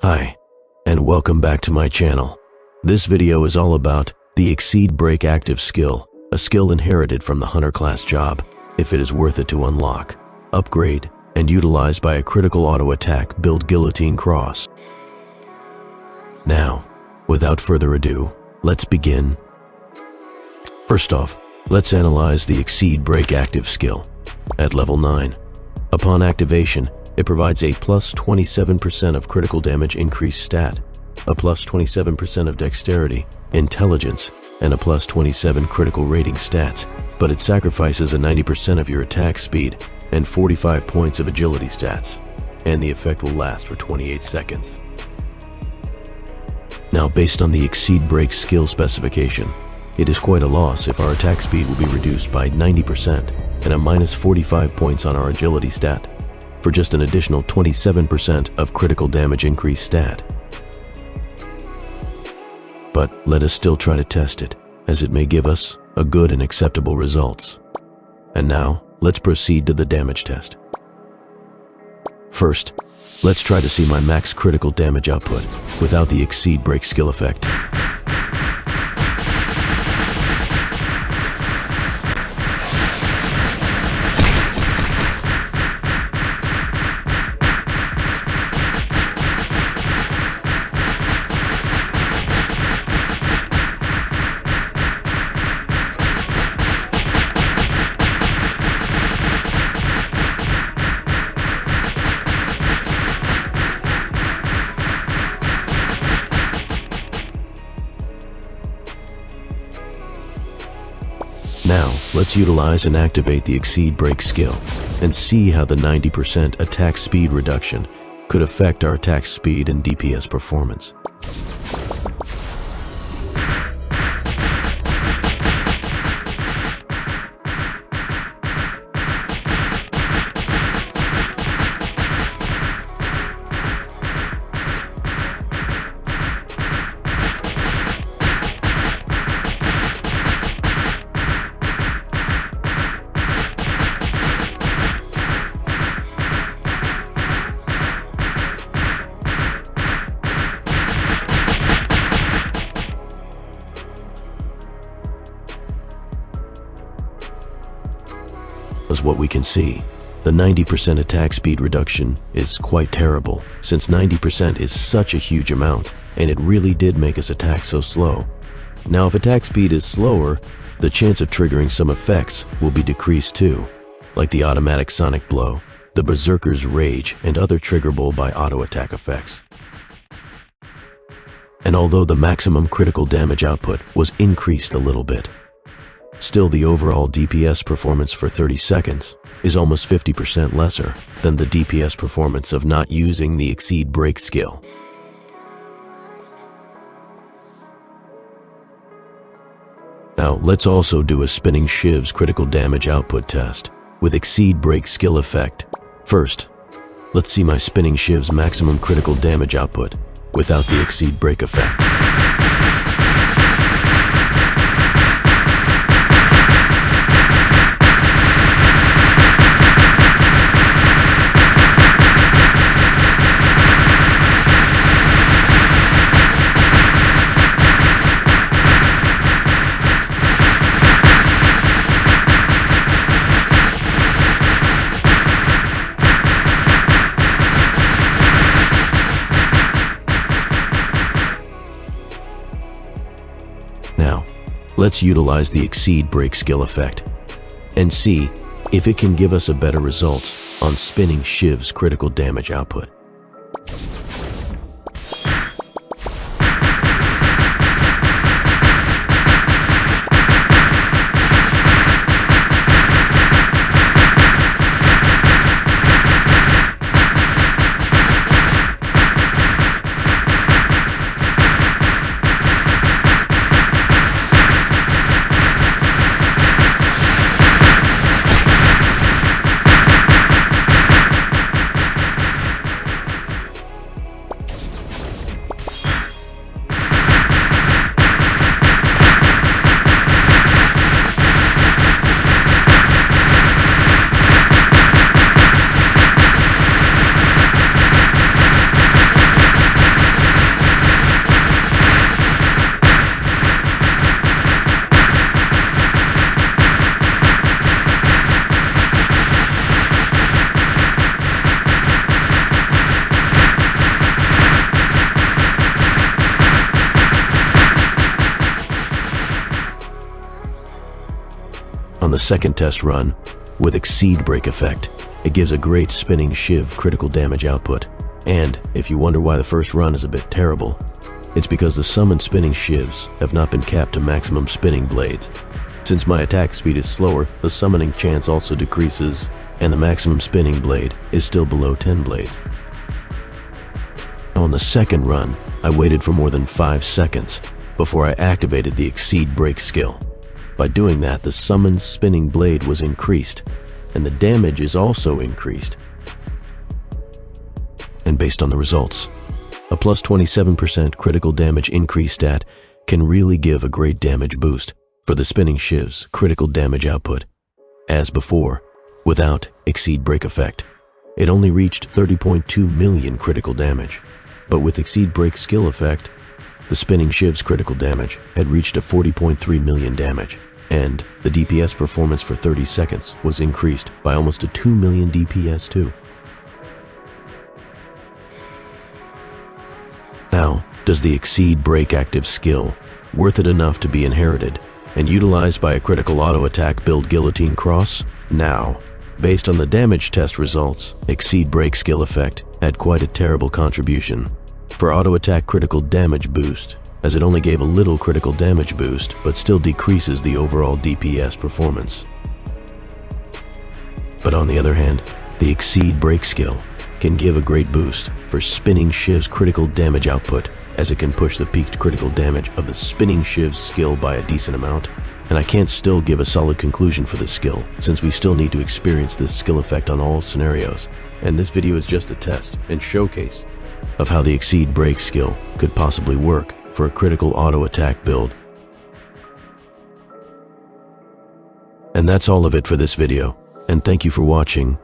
Hi, and welcome back to my channel. This video is all about the Exceed Break active skill, a skill inherited from the Hunter class job, if it is worth it to unlock, upgrade, and utilized by a critical auto attack build Guillotine Cross. Now, without further ado, let's begin. First off, let's analyze the Exceed Break active skill. At level 9, upon activation, it provides a plus 27% of critical damage increase stat, a plus 27% of dexterity, intelligence, and a plus 27 critical rating stats, but it sacrifices a 90% of your attack speed and 45 points of agility stats, and the effect will last for 28 seconds. Now, based on the Exceed Break skill specification, it is quite a loss if our attack speed will be reduced by 90% and a minus 45 points on our agility stat, for just an additional 27% of critical damage increase stat. But let us still try to test it, as it may give us a good and acceptable results. And now, let's proceed to the damage test. First, let's try to see my max critical damage output without the Exceed Break skill effect. Now, let's utilize and activate the Exceed Break skill and see how the 90% attack speed reduction could affect our attack speed and DPS performance. As what we can see, the 90% attack speed reduction is quite terrible, since 90% is such a huge amount, and it really did make us attack so slow. Now, if attack speed is slower, the chance of triggering some effects will be decreased too, like the automatic sonic blow, the berserker's rage, and other triggerable by auto attack effects. And although the maximum critical damage output was increased a little bit, still, the overall DPS performance for 30 seconds is almost 50% lesser than the DPS performance of not using the Exceed Break skill. Now, let's also do a spinning Shivs critical damage output test with Exceed Break skill effect. First, let's see my spinning Shivs maximum critical damage output without the Exceed Break effect. Now, let's utilize the Exceed Break skill effect and see if it can give us a better result on spinning Shiv's critical damage output. the second test run, with Exceed Break effect, it gives a great spinning shiv critical damage output. And if you wonder why the first run is a bit terrible, it's because the summoned spinning shivs have not been capped to maximum spinning blades. Since my attack speed is slower, the summoning chance also decreases, and the maximum spinning blade is still below 10 blades. On the second run, I waited for more than 5 seconds before I activated the Exceed Break skill. By doing that, the summoned spinning blade was increased, and the damage is also increased. And based on the results, a plus 27% critical damage increase stat can really give a great damage boost for the spinning shiv's critical damage output. As before, without Exceed Break effect, it only reached 30.2 million critical damage. But with Exceed Break skill effect, the spinning shiv's critical damage had reached a 40.3 million damage, and the DPS performance for 30 seconds was increased by almost a 2 million DPS too. Now, does the Exceed Break active skill worth it enough to be inherited and utilized by a critical auto attack build Guillotine Cross? Now, based on the damage test results, Exceed Break skill effect had quite a terrible contribution for auto attack critical damage boost, as it only gave a little critical damage boost but still decreases the overall DPS performance. But on the other hand, the Exceed Break skill can give a great boost for spinning shiv's critical damage output, as it can push the peaked critical damage of the spinning shiv's skill by a decent amount. And I can't still give a solid conclusion for this skill, since we still need to experience this skill effect on all scenarios, and this video is just a test and showcase of how the Exceed Break skill could possibly work for a critical auto attack build. And that's all of it for this video, and thank you for watching.